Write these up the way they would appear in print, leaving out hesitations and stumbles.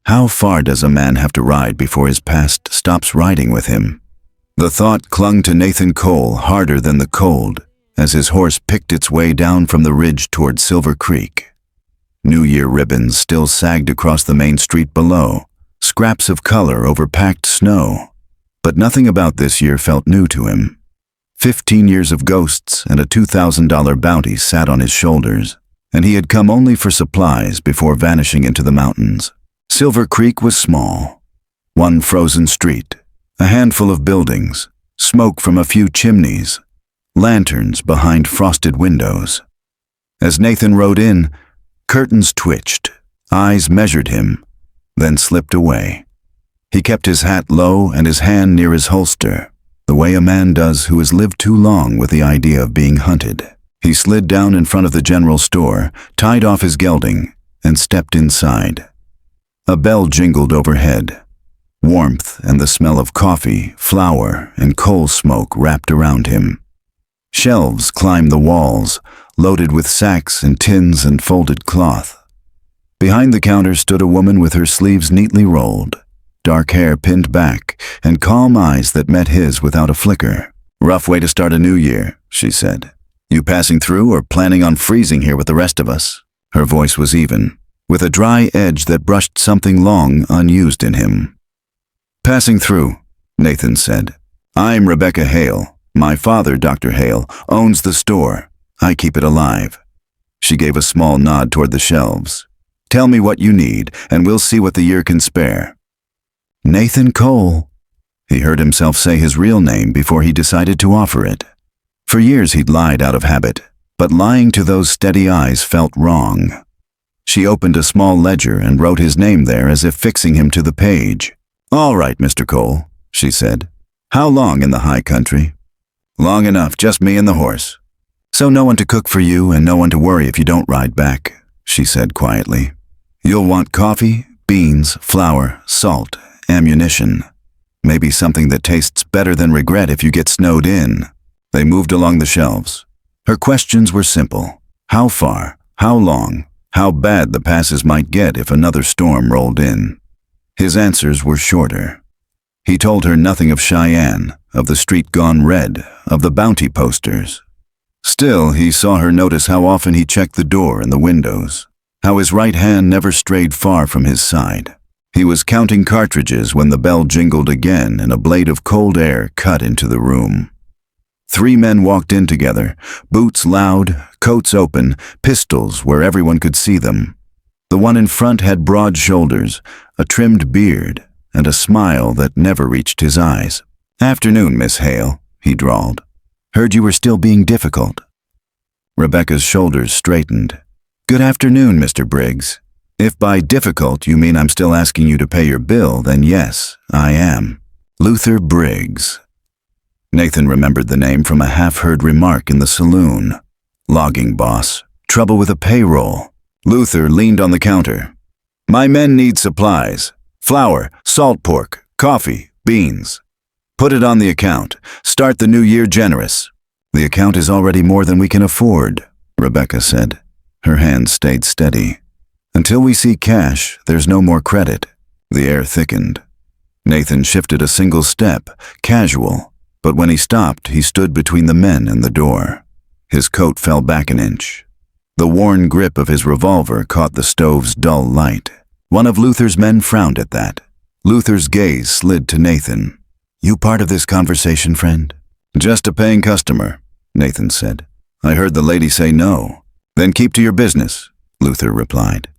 How far does a man have to ride before his past stops riding with him? The thought clung to Nathan Cole harder than the cold as his horse picked its way down from the ridge toward Silver Creek. New Year ribbons still sagged across the main street below, scraps of color over packed snow. But nothing about this year felt new to him. 15 years of ghosts and a $2,000 bounty sat on his shoulders, and he had come only for supplies before vanishing into the mountains. Silver Creek was small. One frozen street, a handful of buildings, smoke from a few chimneys, lanterns behind frosted windows. As Nathan rode in, curtains twitched, eyes measured him, then slipped away. He kept his hat low and his hand near his holster, the way a man does who has lived too long with the idea of being hunted. He slid down in front of the general store, tied off his gelding, and stepped inside. A bell jingled overhead. Warmth and the smell of coffee, flour, and coal smoke wrapped around him. Shelves climbed the walls, loaded with sacks and tins and folded cloth. Behind the counter stood a woman with her sleeves neatly rolled, dark hair pinned back, and calm eyes that met his without a flicker. "Rough way to start a new year," she said. "You passing through or planning on freezing here with the rest of us?" Her voice was even, with a dry edge that brushed something long unused in him. "Passing through," Nathan said. "I'm Rebecca Hale. My father, Dr. Hale, owns the store. I keep it alive." She gave a small nod toward the shelves. "Tell me what you need, and we'll see what the year can spare." "Nathan Cole." He heard himself say his real name before he decided to offer it. For years he'd lied out of habit, but lying to those steady eyes felt wrong. She opened a small ledger and wrote his name there as if fixing him to the page. "All right, Mr. Cole," she said. "How long in the high country?" "Long enough, just me and the horse." "So no one to cook for you and no one to worry if you don't ride back," she said quietly. "You'll want coffee, beans, flour, salt, ammunition. Maybe something that tastes better than regret if you get snowed in." They moved along the shelves. Her questions were simple. How far? How long? How bad the passes might get if another storm rolled in. His answers were shorter. He told her nothing of Cheyenne, of the street gone red, of the bounty posters. Still, he saw her notice how often he checked the door and the windows, how his right hand never strayed far from his side. He was counting cartridges when the bell jingled again and a blade of cold air cut into the room. 3 men walked in together, boots loud, coats open, pistols where everyone could see them. The one in front had broad shoulders, a trimmed beard, and a smile that never reached his eyes. "Afternoon, Miss Hale," he drawled. "Heard you were still being difficult." Rebecca's shoulders straightened. "Good afternoon, Mr. Briggs. If by difficult you mean I'm still asking you to pay your bill, then yes, I am. Luther Briggs." Nathan remembered the name from a half-heard remark in the saloon. Logging boss. Trouble with a payroll. Luther leaned on the counter. "My men need supplies. Flour, salt pork, coffee, beans. Put it on the account. Start the new year generous." "The account is already more than we can afford," Rebecca said. Her hand stayed steady. "Until we see cash, there's no more credit." The air thickened. Nathan shifted a single step, casual, but when he stopped, he stood between the men and the door. His coat fell back an inch. The worn grip of his revolver caught the stove's dull light. One of Luther's men frowned at that. Luther's gaze slid to Nathan. "You part of this conversation, friend?" "Just a paying customer," Nathan said. "I heard the lady say no." "Then keep to your business," Luther replied.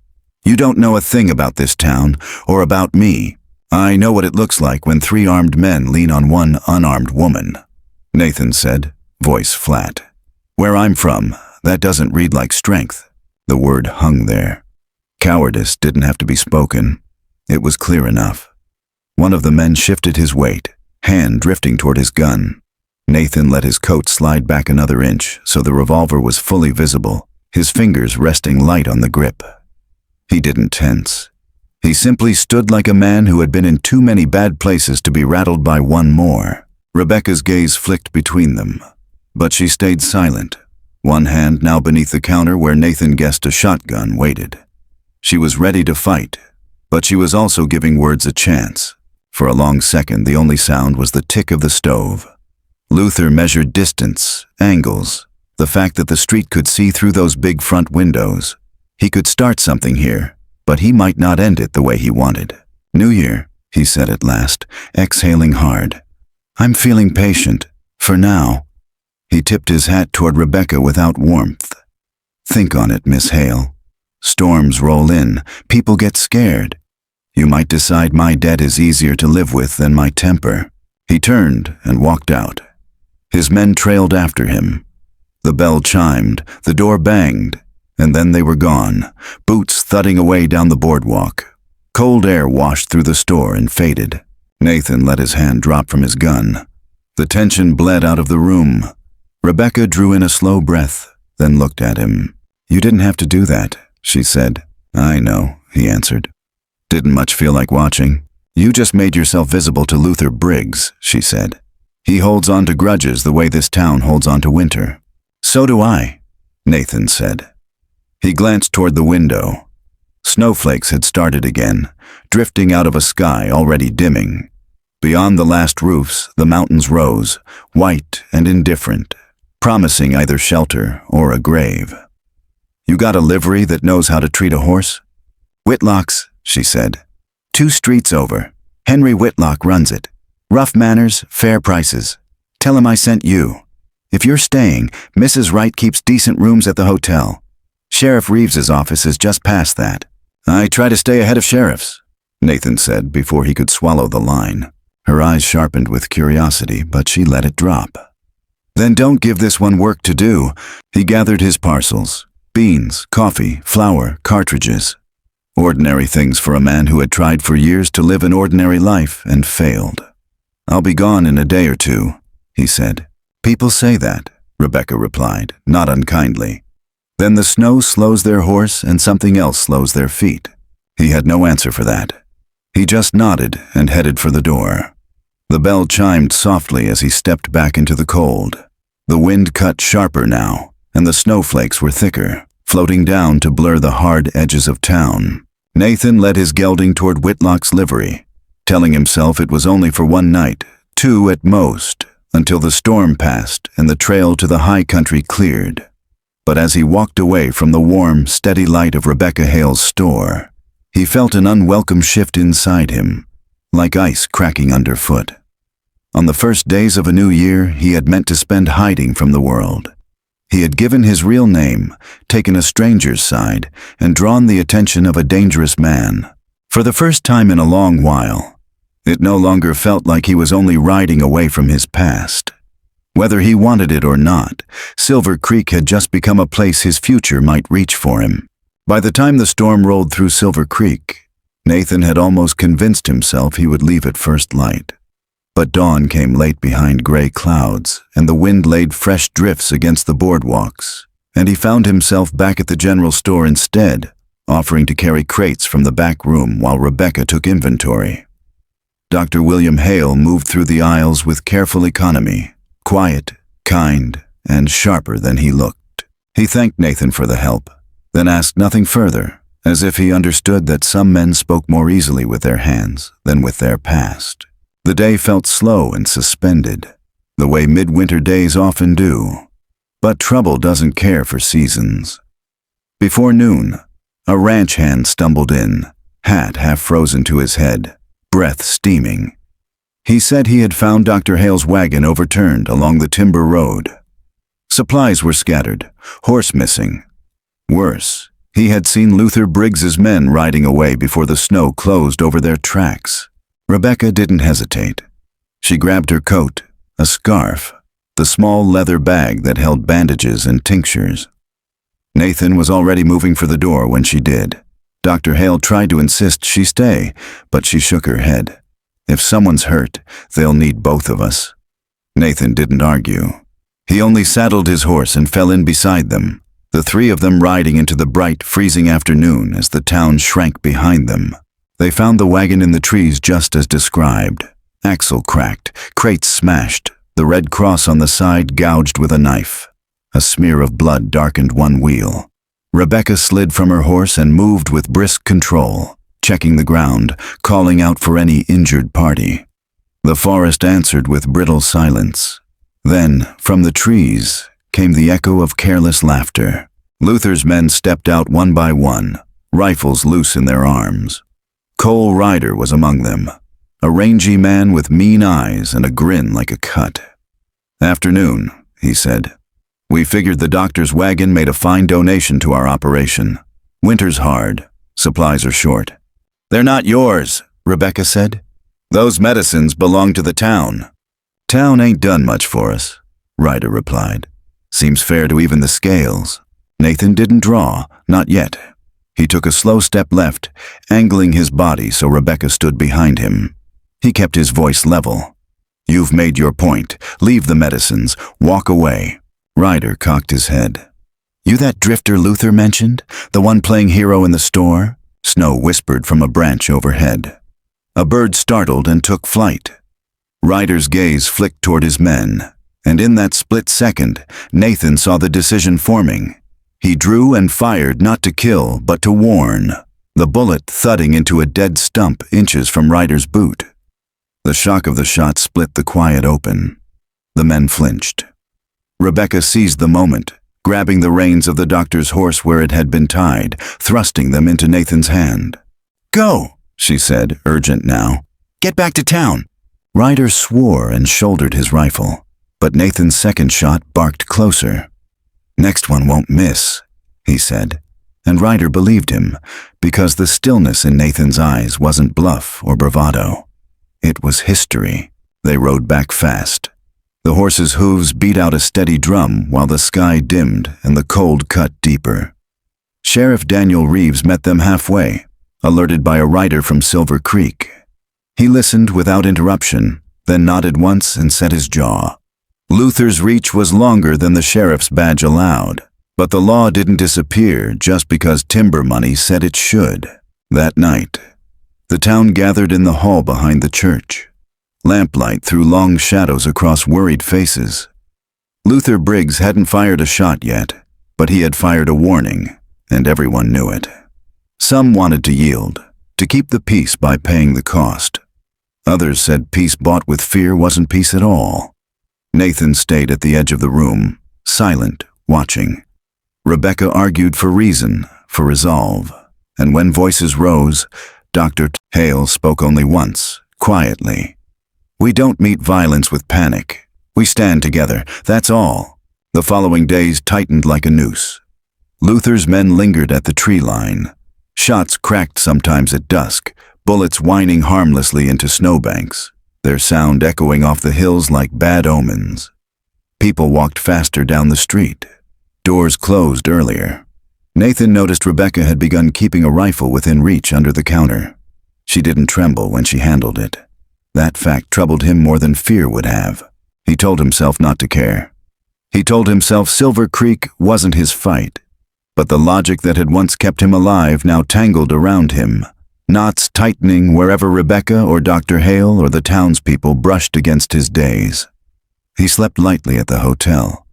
"You don't know a thing about this town, or about me. I know what it looks like when 3 armed men lean on one unarmed woman," Nathan said, voice flat. "Where I'm from, that doesn't read like strength." The word hung there. Cowardice didn't have to be spoken. It was clear enough. One of the men shifted his weight, hand drifting toward his gun. Nathan let his coat slide back another inch so the revolver was fully visible, his fingers resting light on the grip. He didn't tense. He simply stood like a man who had been in too many bad places to be rattled by one more. Rebecca's gaze flicked between them, but she stayed silent, one hand now beneath the counter where Nathan guessed a shotgun waited. She was ready to fight, But she was also giving words a chance. For a long second, the only sound was the tick of the stove. Luther measured distance, angles, the fact that the street could see through those big front windows. He could start something here, but he might not end it the way he wanted. "New Year," he said at last, exhaling hard. "I'm feeling patient, for now." He tipped his hat toward Rebecca without warmth. "Think on it, Miss Hale. Storms roll in, people get scared. You might decide my debt is easier to live with than my temper." He turned and walked out. His men trailed after him. The bell chimed, the door banged, and then they were gone, boots thudding away down the boardwalk. Cold air washed through the store and faded. Nathan let his hand drop from his gun. The tension bled out of the room. Rebecca drew in a slow breath, then looked at him. "You didn't have to do that," she said. "I know," he answered. "Didn't much feel like watching." "You just made yourself visible to Luther Briggs," she said. "He holds on to grudges the way this town holds on to winter." "So do I," Nathan said. He glanced toward the window. Snowflakes had started again, drifting out of a sky already dimming. Beyond the last roofs, the mountains rose, white and indifferent, promising either shelter or a grave. "You got a livery that knows how to treat a horse?" "Whitlock's," she said. "2 streets over. Henry Whitlock runs it. Rough manners, fair prices. Tell him I sent you. If you're staying, Mrs. Wright keeps decent rooms at the hotel. Sheriff Reeves's office is just past that." "I try to stay ahead of sheriffs," Nathan said before he could swallow the line. Her eyes sharpened with curiosity, but she let it drop. "Then don't give this one work to do." He gathered his parcels: beans, coffee, flour, cartridges. Ordinary things for a man who had tried for years to live an ordinary life and failed. "I'll be gone in a day or 2, he said. "People say that," Rebecca replied, not unkindly. "Then the snow slows their horse and something else slows their feet." He had no answer for that. He just nodded and headed for the door. The bell chimed softly as he stepped back into the cold. The wind cut sharper now, and the snowflakes were thicker, floating down to blur the hard edges of town. Nathan led his gelding toward Whitlock's livery, telling himself it was only for 1 night, 2 at most, until the storm passed and the trail to the high country cleared. But as he walked away from the warm, steady light of Rebecca Hale's store, he felt an unwelcome shift inside him, like ice cracking underfoot. On the first days of a new year, he had meant to spend hiding from the world. He had given his real name, taken a stranger's side, and drawn the attention of a dangerous man. For the first time in a long while, it no longer felt like he was only riding away from his past. Whether he wanted it or not, Silver Creek had just become a place his future might reach for him. By the time the storm rolled through Silver Creek, Nathan had almost convinced himself he would leave at first light. But dawn came late behind gray clouds, and the wind laid fresh drifts against the boardwalks, and he found himself back at the general store instead, offering to carry crates from the back room while Rebecca took inventory. Dr. William Hale moved through the aisles with careful economy, quiet, kind, and sharper than he looked. He thanked Nathan for the help, then asked nothing further, as if he understood that some men spoke more easily with their hands than with their past. The day felt slow and suspended, the way midwinter days often do. But trouble doesn't care for seasons. Before noon, a ranch hand stumbled in, hat half frozen to his head, breath steaming. He said he had found Dr. Hale's wagon overturned along the timber road. Supplies were scattered, horse missing. Worse, he had seen Luther Briggs's men riding away before the snow closed over their tracks. Rebecca didn't hesitate. She grabbed her coat, a scarf, the small leather bag that held bandages and tinctures. Nathan was already moving for the door when she did. Dr. Hale tried to insist she stay, but she shook her head. "If someone's hurt, they'll need both of us." Nathan didn't argue. He only saddled his horse and fell in beside them, the 3 of them riding into the bright, freezing afternoon as the town shrank behind them. They found the wagon in the trees just as described. Axle cracked, crates smashed, the red cross on the side gouged with a knife. A smear of blood darkened one wheel. Rebecca slid from her horse and moved with brisk control, checking the ground, calling out for any injured party. The forest answered with brittle silence. Then, from the trees, came the echo of careless laughter. Luther's men stepped out one by one, rifles loose in their arms. Cole Ryder was among them, a rangy man with mean eyes and a grin like a cut. "Afternoon," he said. "We figured the doctor's wagon made a fine donation to our operation. Winter's hard. Supplies are short." "They're not yours," Rebecca said. "Those medicines belong to the town." "Town ain't done much for us," Ryder replied. "Seems fair to even the scales." Nathan didn't draw, not yet. He took a slow step left, angling his body so Rebecca stood behind him. He kept his voice level. "You've made your point. Leave the medicines. Walk away." Ryder cocked his head. "You that drifter Luther mentioned? The one playing hero in the store?" Snow whispered from a branch overhead. A bird startled and took flight. Ryder's gaze flicked toward his men, and in that split second, Nathan saw the decision forming. He drew and fired not to kill, but to warn, the bullet thudding into a dead stump inches from Ryder's boot. The shock of the shot split the quiet open. The men flinched. Rebecca seized the moment, grabbing the reins of the doctor's horse where it had been tied, thrusting them into Nathan's hand. "Go," she said, urgent now. "Get back to town." Ryder swore and shouldered his rifle, but Nathan's second shot barked closer. "Next one won't miss," he said, and Ryder believed him, because the stillness in Nathan's eyes wasn't bluff or bravado. It was history. They rode back fast. The horse's hooves beat out a steady drum while the sky dimmed and the cold cut deeper. Sheriff Daniel Reeves met them halfway, alerted by a rider from Silver Creek. He listened without interruption, then nodded once and set his jaw. Luther's reach was longer than the sheriff's badge allowed, but the law didn't disappear just because timber money said it should. That night, the town gathered in the hall behind the church. Lamplight threw long shadows across worried faces. Luther Briggs hadn't fired a shot yet, but he had fired a warning, and everyone knew it. Some wanted to yield, to keep the peace by paying the cost. Others said peace bought with fear wasn't peace at all. Nathan stayed at the edge of the room, silent, watching. Rebecca argued for reason, for resolve, and when voices rose, Dr. Hale spoke only once, quietly. "We don't meet violence with panic. We stand together, that's all." The following days tightened like a noose. Luther's men lingered at the tree line. Shots cracked sometimes at dusk, bullets whining harmlessly into snowbanks, their sound echoing off the hills like bad omens. People walked faster down the street. Doors closed earlier. Nathan noticed Rebecca had begun keeping a rifle within reach under the counter. She didn't tremble when she handled it. That fact troubled him more than fear would have. He told himself not to care. He told himself Silver Creek wasn't his fight, but the logic that had once kept him alive now tangled around him, knots tightening wherever Rebecca or Dr. Hale or the townspeople brushed against his days. He slept lightly at the hotel,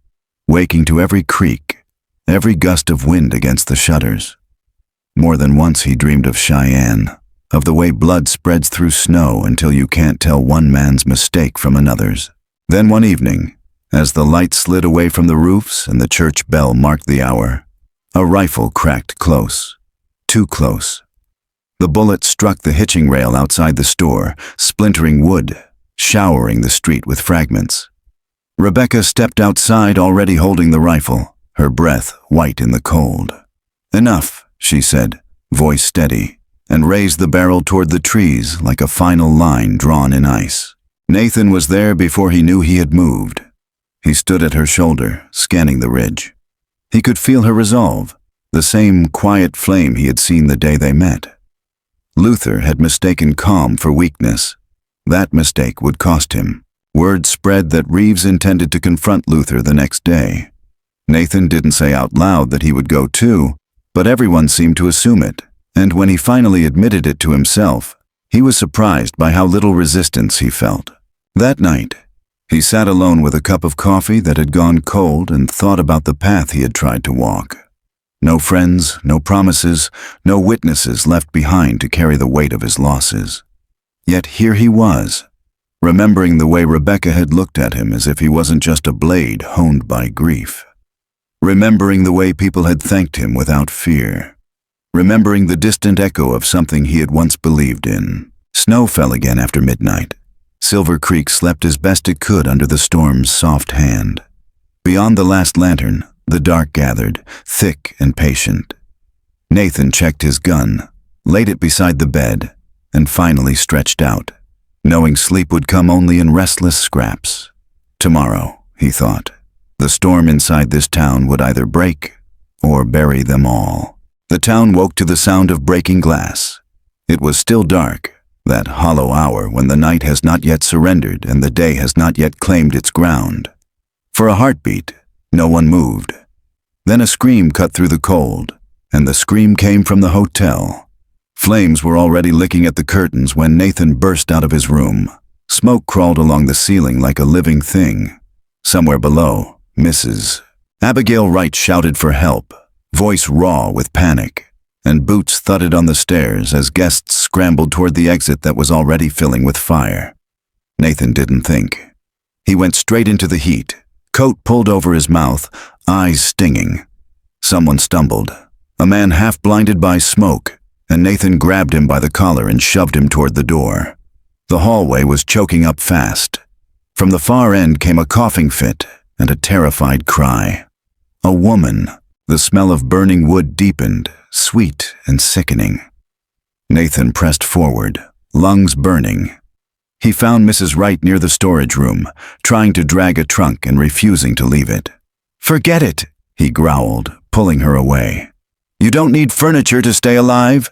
waking to every creak, every gust of wind against the shutters. More than once he dreamed of Cheyenne, of the way blood spreads through snow until you can't tell one man's mistake from another's. Then one evening, as the light slid away from the roofs and the church bell marked the hour, a rifle cracked close, too close. The bullet struck the hitching rail outside the store, splintering wood, showering the street with fragments. Rebecca stepped outside already holding the rifle, her breath white in the cold. "Enough," she said, voice steady, and raised the barrel toward the trees like a final line drawn in ice. Nathan was there before he knew he had moved. He stood at her shoulder, scanning the ridge. He could feel her resolve, the same quiet flame he had seen the day they met. Luther had mistaken calm for weakness. That mistake would cost him. Word spread that Reeves intended to confront Luther the next day. Nathan didn't say out loud that he would go too, but everyone seemed to assume it, and when he finally admitted it to himself, he was surprised by how little resistance he felt. That night, he sat alone with a cup of coffee that had gone cold and thought about the path he had tried to walk. No friends, no promises, no witnesses left behind to carry the weight of his losses. Yet here he was, remembering the way Rebecca had looked at him as if he wasn't just a blade honed by grief. Remembering the way people had thanked him without fear. Remembering the distant echo of something he had once believed in. Snow fell again after midnight. Silver Creek slept as best it could under the storm's soft hand. Beyond the last lantern, the dark gathered, thick and patient. Nathan checked his gun, laid it beside the bed, and finally stretched out, knowing sleep would come only in restless scraps. Tomorrow, he thought, the storm inside this town would either break or bury them all. The town woke to the sound of breaking glass. It was still dark, that hollow hour when the night has not yet surrendered and the day has not yet claimed its ground. For a heartbeat, no one moved. Then a scream cut through the cold, and the scream came from the hotel. Flames were already licking at the curtains when Nathan burst out of his room. Smoke crawled along the ceiling like a living thing. Somewhere below, Mrs. Abigail Wright shouted for help, voice raw with panic, and boots thudded on the stairs as guests scrambled toward the exit that was already filling with fire. Nathan didn't think. He went straight into the heat, coat pulled over his mouth, eyes stinging. Someone stumbled, a man half blinded by smoke, and Nathan grabbed him by the collar and shoved him toward the door. The hallway was choking up fast. From the far end came a coughing fit and a terrified cry. A woman. The smell of burning wood deepened, sweet and sickening. Nathan pressed forward, lungs burning. He found Mrs. Wright near the storage room, trying to drag a trunk and refusing to leave it. "Forget it," he growled, pulling her away. "You don't need furniture to stay alive."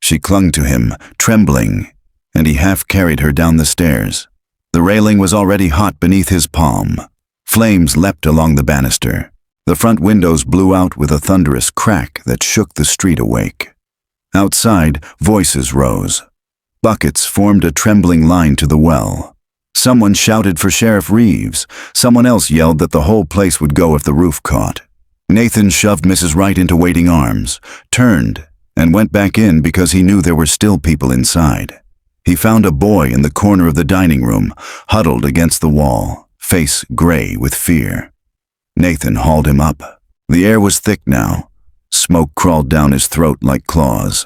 She clung to him, trembling, and he half carried her down the stairs. The railing was already hot beneath his palm. Flames leapt along the banister. The front windows blew out with a thunderous crack that shook the street awake. Outside, voices rose. Buckets formed a trembling line to the well. Someone shouted for Sheriff Reeves. Someone else yelled that the whole place would go if the roof caught. Nathan shoved Mrs. Wright into waiting arms, turned, and went back in because he knew there were still people inside. He found a boy in the corner of the dining room, huddled against the wall, face gray with fear. Nathan hauled him up. The air was thick now. Smoke crawled down his throat like claws.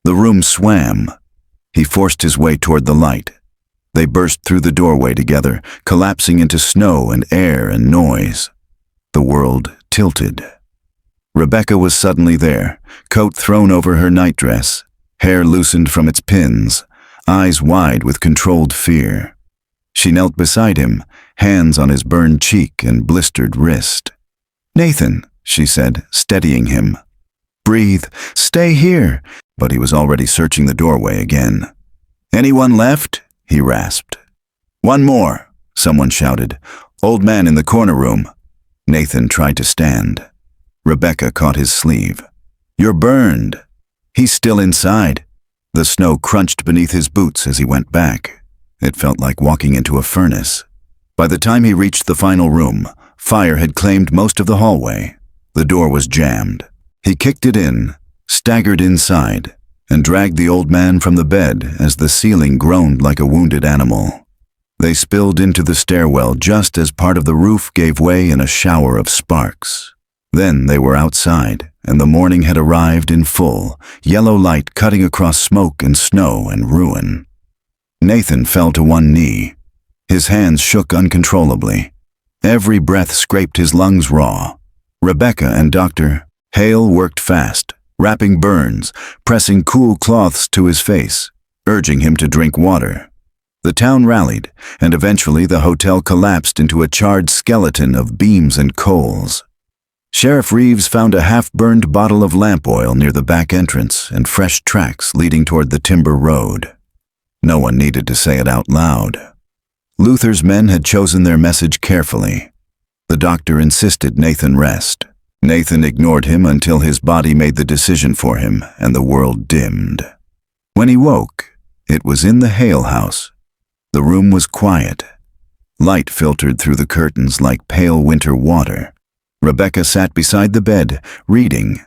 The room swam. He forced his way toward the light. They burst through the doorway together, collapsing into snow and air and noise. The world tilted. Rebecca was suddenly there, coat thrown over her nightdress, hair loosened from its pins, eyes wide with controlled fear. She knelt beside him, hands on his burned cheek and blistered wrist. "Nathan," she said, steadying him. "Breathe. Stay here." But he was already searching the doorway again. "Anyone left?" he rasped. "One more," someone shouted. "Old man in the corner room." Nathan tried to stand. Rebecca caught his sleeve. "You're burned." "He's still inside." The snow crunched beneath his boots as he went back. It felt like walking into a furnace. By the time he reached the final room, fire had claimed most of the hallway. The door was jammed. He kicked it in, staggered inside, and dragged the old man from the bed as the ceiling groaned like a wounded animal. They spilled into the stairwell just as part of the roof gave way in a shower of sparks. Then they were outside, and the morning had arrived in full, yellow light cutting across smoke and snow and ruin. Nathan fell to one knee. His hands shook uncontrollably. Every breath scraped his lungs raw. Rebecca and Dr. Hale worked fast, wrapping burns, pressing cool cloths to his face, urging him to drink water. The town rallied, and eventually the hotel collapsed into a charred skeleton of beams and coals. Sheriff Reeves found a half-burned bottle of lamp oil near the back entrance and fresh tracks leading toward the timber road. No one needed to say it out loud. Luther's men had chosen their message carefully. The doctor insisted Nathan rest. Nathan ignored him until his body made the decision for him and the world dimmed. When he woke, it was in the Hale house. The room was quiet. Light filtered through the curtains like pale winter water. Rebecca sat beside the bed, reading,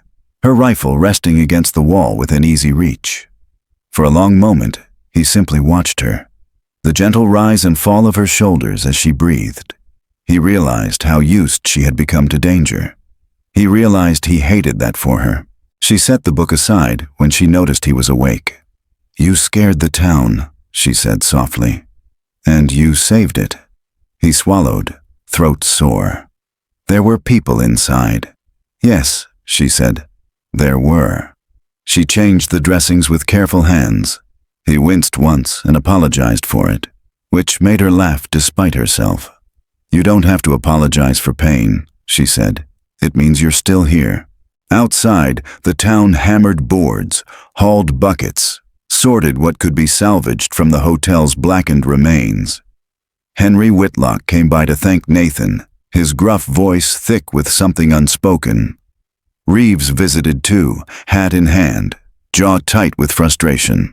her rifle resting against the wall within easy reach. For a long moment, he simply watched her, the gentle rise and fall of her shoulders as she breathed. He realized how used she had become to danger. He realized he hated that for her. She set the book aside when she noticed he was awake. "You scared the town," she said softly. "And you saved it." He swallowed, throat sore. "There were people inside." "Yes," she said. "There were." She changed the dressings with careful hands. He winced once and apologized for it, which made her laugh despite herself. "You don't have to apologize for pain," she said. "It means you're still here." Outside, the town hammered boards, hauled buckets, sorted what could be salvaged from the hotel's blackened remains. Henry Whitlock came by to thank Nathan, his gruff voice thick with something unspoken. Reeves visited too, hat in hand, jaw tight with frustration.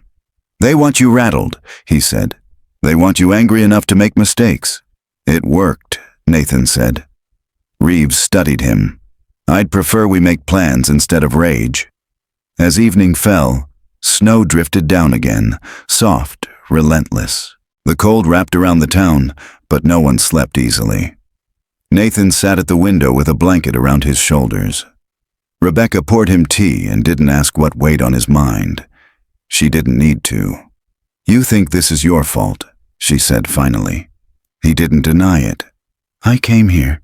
"They want you rattled," he said. "They want you angry enough to make mistakes." "It worked," Nathan said. Reeves studied him. "I'd prefer we make plans instead of rage." As evening fell, snow drifted down again, soft, relentless. The cold wrapped around the town, but no one slept easily. Nathan sat at the window with a blanket around his shoulders. Rebecca poured him tea and didn't ask what weighed on his mind. She didn't need to. "You think this is your fault," she said finally. He didn't deny it. "I came here."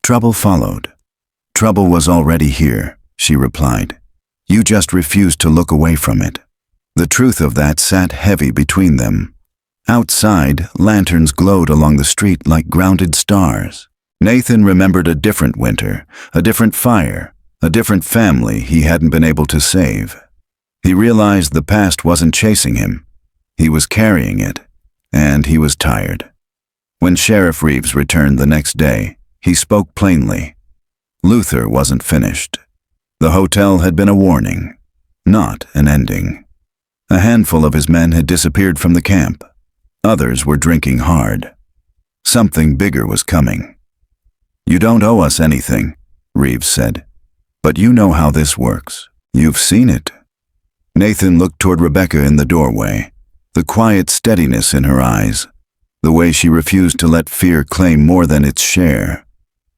Trouble followed. "Trouble was already here," she replied. "You just refused to look away from it." The truth of that sat heavy between them. Outside, lanterns glowed along the street like grounded stars. Nathan remembered a different winter, a different fire, a different family he hadn't been able to save. He realized the past wasn't chasing him. He was carrying it, and he was tired. When Sheriff Reeves returned the next day, he spoke plainly. Luther wasn't finished. The hotel had been a warning, not an ending. A handful of his men had disappeared from the camp. Others were drinking hard. Something bigger was coming. "You don't owe us anything," Reeves said. "But you know how this works. You've seen it." Nathan looked toward Rebecca in the doorway, the quiet steadiness in her eyes, the way she refused to let fear claim more than its share.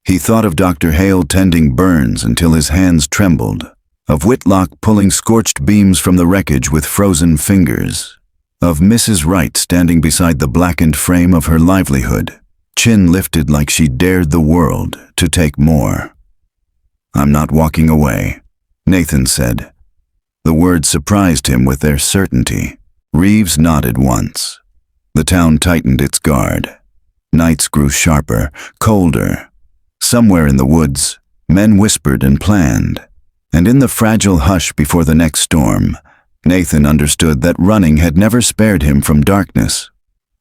He thought of Dr. Hale tending burns until his hands trembled, of Whitlock pulling scorched beams from the wreckage with frozen fingers, of Mrs. Wright standing beside the blackened frame of her livelihood, chin lifted like she dared the world to take more. "I'm not walking away," Nathan said. The words surprised him with their certainty. Reeves nodded once. The town tightened its guard. Nights grew sharper, colder. Somewhere in the woods, men whispered and planned. And in the fragile hush before the next storm, Nathan understood that running had never spared him from darkness.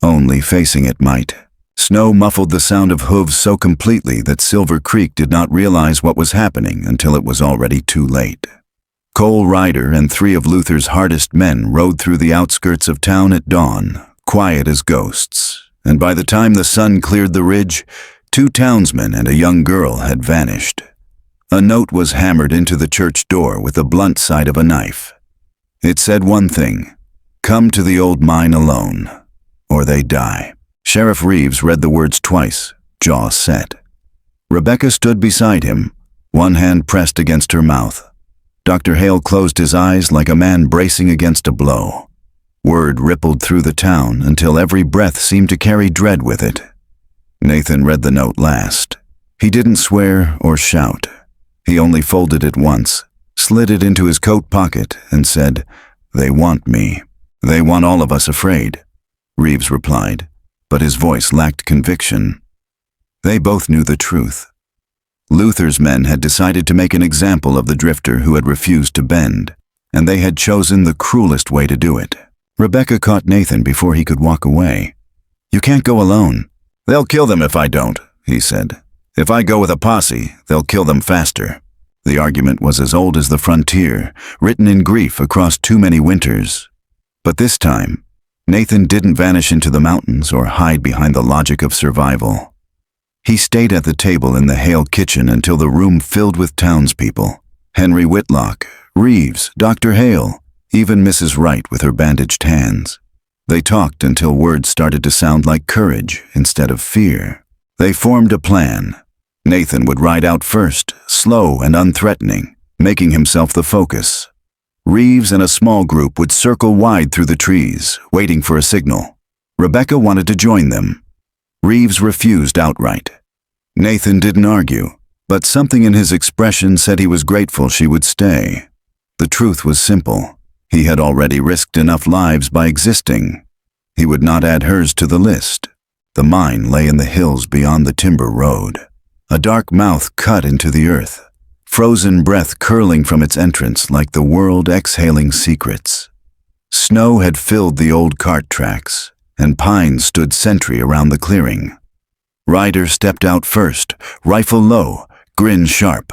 Only facing it might. Snow muffled the sound of hooves so completely that Silver Creek did not realize what was happening until it was already too late. Cole Ryder and 3 of Luther's hardest men rode through the outskirts of town at dawn, quiet as ghosts, and by the time the sun cleared the ridge, 2 townsmen and a young girl had vanished. A note was hammered into the church door with the blunt side of a knife. It said one thing: "Come to the old mine alone, or they die." Sheriff Reeves read the words twice, jaw set. Rebecca stood beside him, one hand pressed against her mouth. Dr. Hale closed his eyes like a man bracing against a blow. Word rippled through the town until every breath seemed to carry dread with it. Nathan read the note last. He didn't swear or shout. He only folded it once, slid it into his coat pocket, and said, "They want me. They want all of us afraid," Reeves replied, but his voice lacked conviction. They both knew the truth. Luther's men had decided to make an example of the drifter who had refused to bend, and they had chosen the cruelest way to do it. Rebecca caught Nathan before he could walk away. "You can't go alone." "They'll kill them if I don't," he said. "If I go with a posse, they'll kill them faster." The argument was as old as the frontier, written in grief across too many winters. But this time, Nathan didn't vanish into the mountains or hide behind the logic of survival. He stayed at the table in the Hale kitchen until the room filled with townspeople. Henry Whitlock, Reeves, Dr. Hale, even Mrs. Wright with her bandaged hands. They talked until words started to sound like courage instead of fear. They formed a plan. Nathan would ride out first, slow and unthreatening, making himself the focus. Reeves and a small group would circle wide through the trees, waiting for a signal. Rebecca wanted to join them. Reeves refused outright. Nathan didn't argue, but something in his expression said he was grateful she would stay. The truth was simple. He had already risked enough lives by existing. He would not add hers to the list. The mine lay in the hills beyond the timber road. A dark mouth cut into the earth, frozen breath curling from its entrance like the world exhaling secrets. Snow had filled the old cart tracks, and pines stood sentry around the clearing. Ryder stepped out first, rifle low, grin sharp.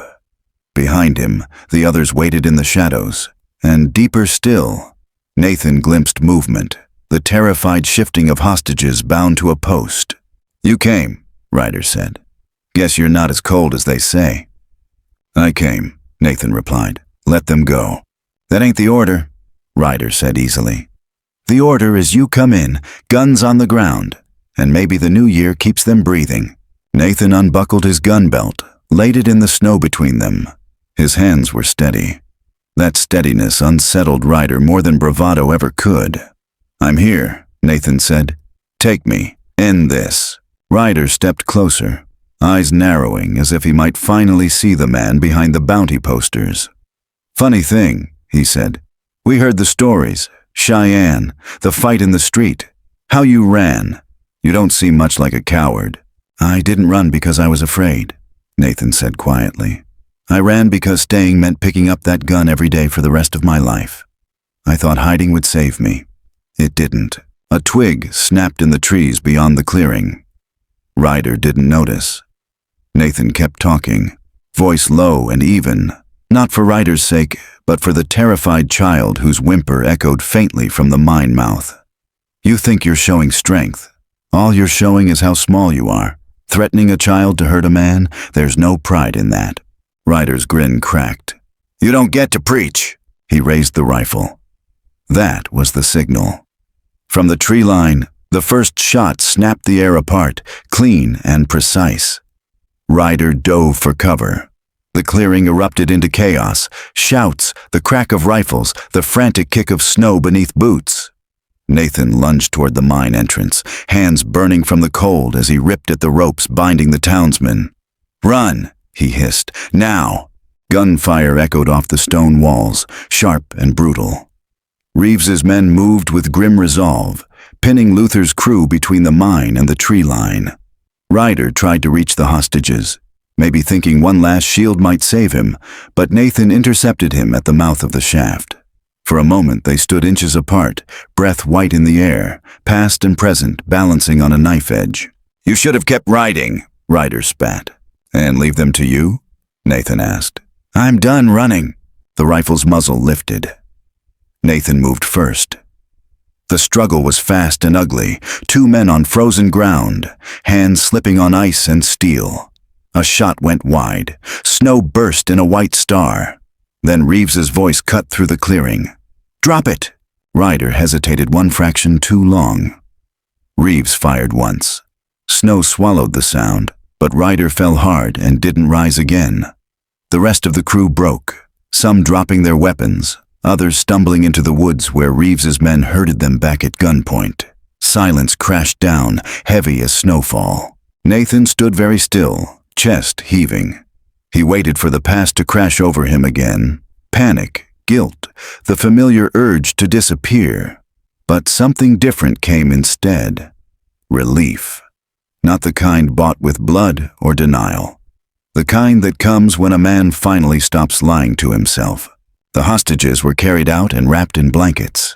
Behind him, the others waited in the shadows, and deeper still, Nathan glimpsed movement, the terrified shifting of hostages bound to a post. "You came," Ryder said. "Guess you're not as cold as they say." "I came," Nathan replied. "Let them go." "That ain't the order," Ryder said easily. "The order is you come in, guns on the ground, and maybe the new year keeps them breathing." Nathan unbuckled his gun belt, laid it in the snow between them. His hands were steady. That steadiness unsettled Ryder more than bravado ever could. "I'm here," Nathan said. "Take me. End this." Ryder stepped closer, eyes narrowing as if he might finally see the man behind the bounty posters. "Funny thing," he said. "We heard the stories. Cheyenne, the fight in the street. How you ran. You don't seem much like a coward." "I didn't run because I was afraid," Nathan said quietly. "I ran because staying meant picking up that gun every day for the rest of my life. I thought hiding would save me. It didn't." A twig snapped in the trees beyond the clearing. Ryder didn't notice. Nathan kept talking, voice low and even, not for Ryder's sake, but for the terrified child whose whimper echoed faintly from the mine mouth. "You think you're showing strength. All you're showing is how small you are. Threatening a child to hurt a man, there's no pride in that." Ryder's grin cracked. "You don't get to preach." He raised the rifle. That was the signal. From the tree line, the first shot snapped the air apart, clean and precise. Ryder dove for cover. The clearing erupted into chaos, shouts, the crack of rifles, the frantic kick of snow beneath boots. Nathan lunged toward the mine entrance, hands burning from the cold as he ripped at the ropes binding the townsmen. "Run!" he hissed. "Now!" Gunfire echoed off the stone walls, sharp and brutal. Reeves's men moved with grim resolve, pinning Luther's crew between the mine and the tree line. Ryder tried to reach the hostages, maybe thinking one last shield might save him, but Nathan intercepted him at the mouth of the shaft. For a moment they stood inches apart, breath white in the air, past and present balancing on a knife edge. "You should have kept riding," Ryder spat. "And leave them to you?" Nathan asked. "I'm done running." The rifle's muzzle lifted. Nathan moved first. The struggle was fast and ugly, two men on frozen ground, hands slipping on ice and steel. A shot went wide, snow burst in a white star. Then Reeves's voice cut through the clearing. "Drop it!" Ryder hesitated one fraction too long. Reeves fired once. Snow swallowed the sound, but Ryder fell hard and didn't rise again. The rest of the crew broke, some dropping their weapons, others stumbling into the woods where Reeves's men herded them back at gunpoint. Silence crashed down, heavy as snowfall. Nathan stood very still, chest heaving. He waited for the past to crash over him again. Panic, guilt, the familiar urge to disappear. But something different came instead. Relief. Not the kind bought with blood or denial. The kind that comes when a man finally stops lying to himself. The hostages were carried out and wrapped in blankets.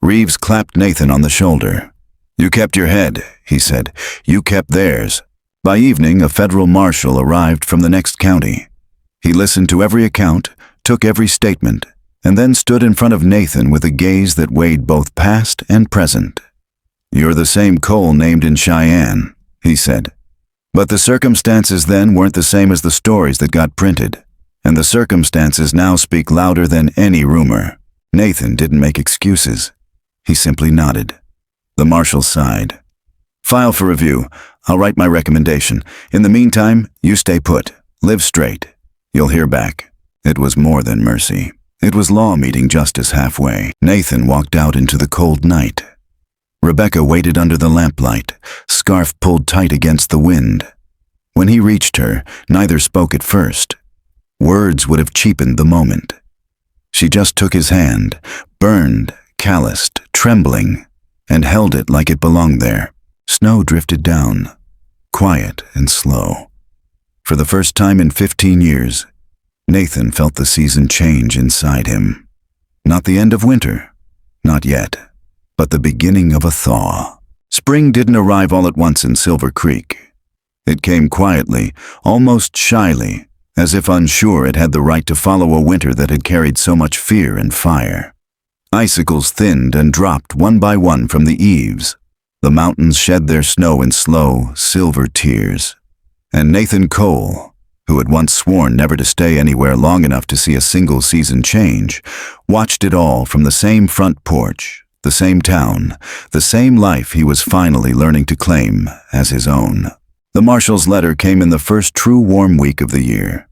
Reeves clapped Nathan on the shoulder. "You kept your head," he said. "You kept theirs." By evening, a federal marshal arrived from the next county. He listened to every account, took every statement, and then stood in front of Nathan with a gaze that weighed both past and present. "You're the same Cole named in Cheyenne," he said. "But the circumstances then weren't the same as the stories that got printed. and the circumstances now speak louder than any rumor. Nathan didn't make excuses. He simply nodded. The marshal sighed. "File for review. I'll write my recommendation. In the meantime, you stay put. Live straight. You'll hear back." It was more than mercy. It was law meeting justice halfway. Nathan walked out into the cold night. Rebecca waited under the lamplight, scarf pulled tight against the wind. When he reached her, neither spoke at first. Words would have cheapened the moment. She just took his hand, burned, calloused, trembling, and held it like it belonged there. Snow drifted down, quiet and slow. For the first time in 15 years, Nathan felt the season change inside him. Not the end of winter, not yet, but the beginning of a thaw. Spring didn't arrive all at once in Silver Creek. It came quietly, almost shyly, as if unsure it had the right to follow a winter that had carried so much fear and fire. Icicles thinned and dropped one by one from the eaves. The mountains shed their snow in slow, silver tears. And Nathan Cole, who had once sworn never to stay anywhere long enough to see a single season change, watched it all from the same front porch, the same town, the same life he was finally learning to claim as his own. The marshal's letter came in the first true warm week of the year.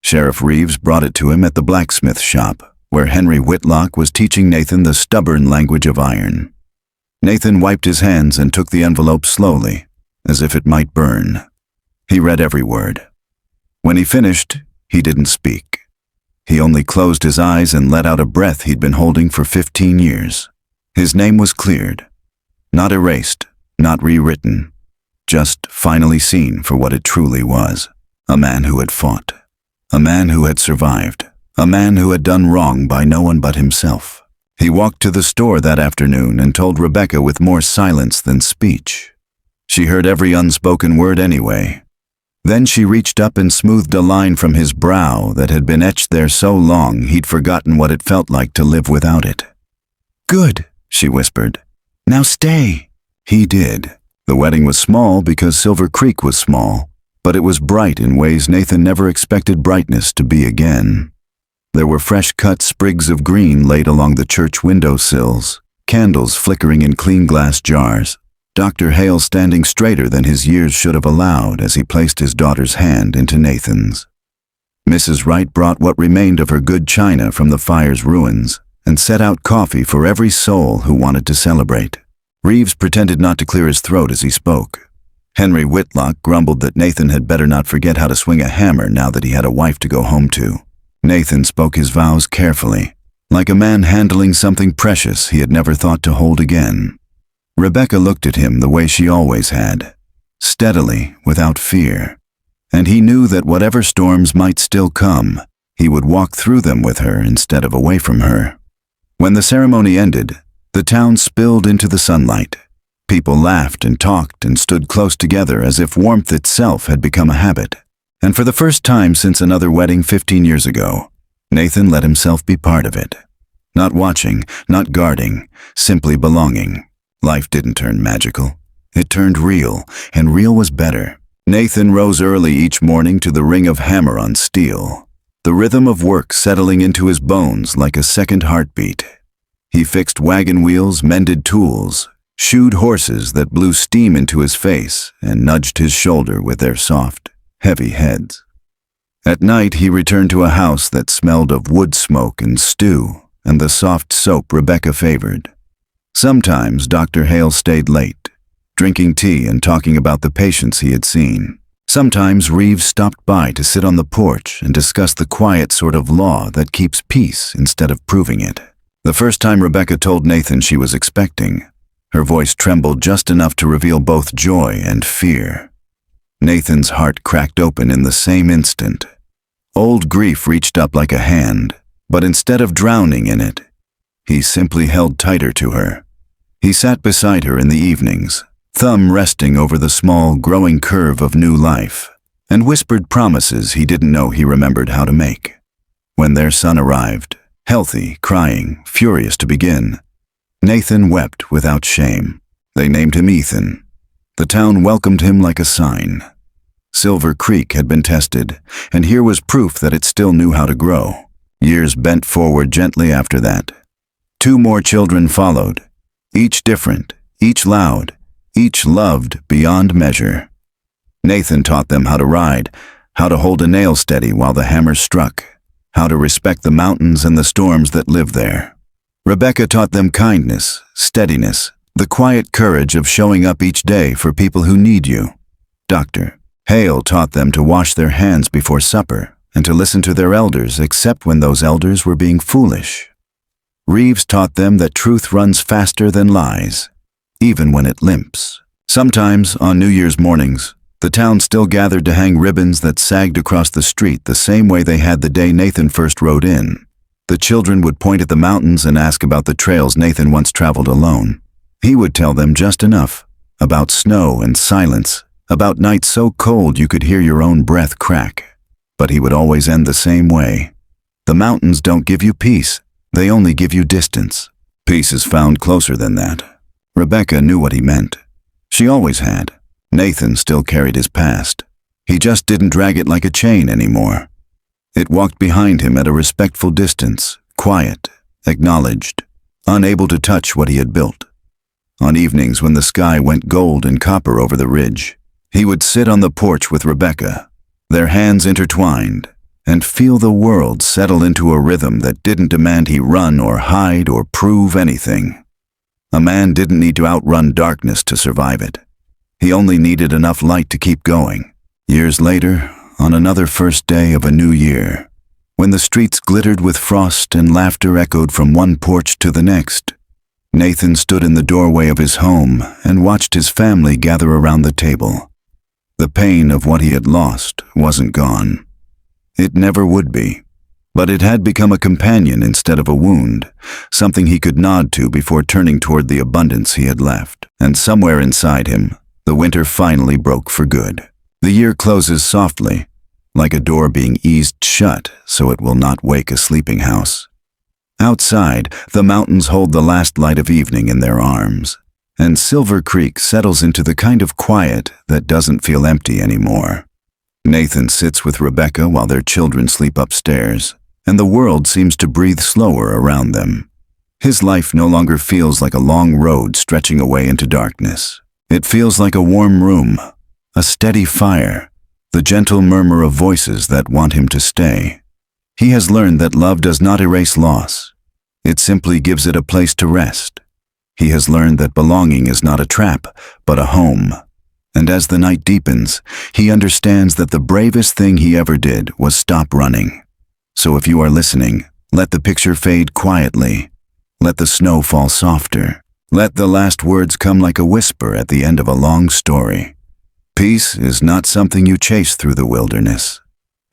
Sheriff Reeves brought it to him at the blacksmith shop, where Henry Whitlock was teaching Nathan the stubborn language of iron. Nathan wiped his hands and took the envelope slowly, as if it might burn. He read every word. When he finished, he didn't speak. He only closed his eyes and let out a breath he'd been holding for 15 years. His name was cleared. Not erased, not rewritten. Just finally seen for what it truly was. A man who had fought. A man who had survived. A man who had done wrong by no one but himself. He walked to the store that afternoon and told Rebecca with more silence than speech. She heard every unspoken word anyway. Then she reached up and smoothed a line from his brow that had been etched there so long he'd forgotten what it felt like to live without it. "Good," she whispered. "Now stay." He did. The wedding was small because Silver Creek was small, but it was bright in ways Nathan never expected brightness to be again. There were fresh-cut sprigs of green laid along the church windowsills, candles flickering in clean glass jars, Dr. Hale standing straighter than his years should have allowed as he placed his daughter's hand into Nathan's. Mrs. Wright brought what remained of her good china from the fire's ruins and set out coffee for every soul who wanted to celebrate. Reeves pretended not to clear his throat as he spoke. Henry Whitlock grumbled that Nathan had better not forget how to swing a hammer now that he had a wife to go home to. Nathan spoke his vows carefully, like a man handling something precious he had never thought to hold again. Rebecca looked at him the way she always had, steadily, without fear, and he knew that whatever storms might still come, he would walk through them with her instead of away from her. When the ceremony ended, the town spilled into the sunlight. People laughed and talked and stood close together as if warmth itself had become a habit. And for the first time since another wedding 15 years ago, Nathan let himself be part of it. Not watching, not guarding, simply belonging. Life didn't turn magical. It turned real, and real was better. Nathan rose early each morning to the ring of hammer on steel, the rhythm of work settling into his bones like a second heartbeat. He fixed wagon wheels, mended tools, shoed horses that blew steam into his face and nudged his shoulder with their soft, heavy heads. At night he returned to a house that smelled of wood smoke and stew and the soft soap Rebecca favored. Sometimes Dr. Hale stayed late, drinking tea and talking about the patients he had seen. Sometimes Reeves stopped by to sit on the porch and discuss the quiet sort of law that keeps peace instead of proving it. The first time Rebecca told Nathan she was expecting, her voice trembled just enough to reveal both joy and fear. Nathan's heart cracked open in the same instant. Old grief reached up like a hand, but instead of drowning in it, he simply held tighter to her. He sat beside her in the evenings, thumb resting over the small, growing curve of new life, and whispered promises he didn't know he remembered how to make. When their son arrived, healthy, crying, furious to begin, Nathan wept without shame. They named him Ethan. The town welcomed him like a sign. Silver Creek had been tested, and here was proof that it still knew how to grow. Years bent forward gently after that. 2 more children followed, each different, each loud, each loved beyond measure. Nathan taught them how to ride, how to hold a nail steady while the hammer struck, how to respect the mountains and the storms that live there. Rebecca taught them kindness, steadiness, the quiet courage of showing up each day for people who need you. Dr. Hale taught them to wash their hands before supper and to listen to their elders except when those elders were being foolish. Reeves taught them that truth runs faster than lies, even when it limps. Sometimes, on New Year's mornings, the town still gathered to hang ribbons that sagged across the street the same way they had the day Nathan first rode in. The children would point at the mountains and ask about the trails Nathan once traveled alone. He would tell them just enough, about snow and silence, about nights so cold you could hear your own breath crack. But he would always end the same way. The mountains don't give you peace, they only give you distance. Peace is found closer than that. Rebecca knew what he meant. She always had. Nathan still carried his past. He just didn't drag it like a chain anymore. It walked behind him at a respectful distance, quiet, acknowledged, unable to touch what he had built. On evenings when the sky went gold and copper over the ridge, he would sit on the porch with Rebecca, their hands intertwined, and feel the world settle into a rhythm that didn't demand he run or hide or prove anything. A man didn't need to outrun darkness to survive it. He only needed enough light to keep going. Years later, on another first day of a new year, when the streets glittered with frost and laughter echoed from one porch to the next, Nathan stood in the doorway of his home and watched his family gather around the table. The pain of what he had lost wasn't gone. It never would be. But it had become a companion instead of a wound, something he could nod to before turning toward the abundance he had left. And somewhere inside him, the winter finally broke for good. The year closes softly, like a door being eased shut so it will not wake a sleeping house. Outside, the mountains hold the last light of evening in their arms, and Silver Creek settles into the kind of quiet that doesn't feel empty anymore. Nathan sits with Rebecca while their children sleep upstairs, and the world seems to breathe slower around them. His life no longer feels like a long road stretching away into darkness. It feels like a warm room, a steady fire, the gentle murmur of voices that want him to stay. He has learned that love does not erase loss. It simply gives it a place to rest. He has learned that belonging is not a trap, but a home. And as the night deepens, he understands that the bravest thing he ever did was stop running. So if you are listening, let the picture fade quietly. Let the snow fall softer. Let the last words come like a whisper at the end of a long story. Peace is not something you chase through the wilderness.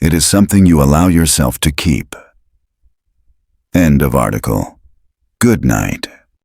It is something you allow yourself to keep. End of article. Good night.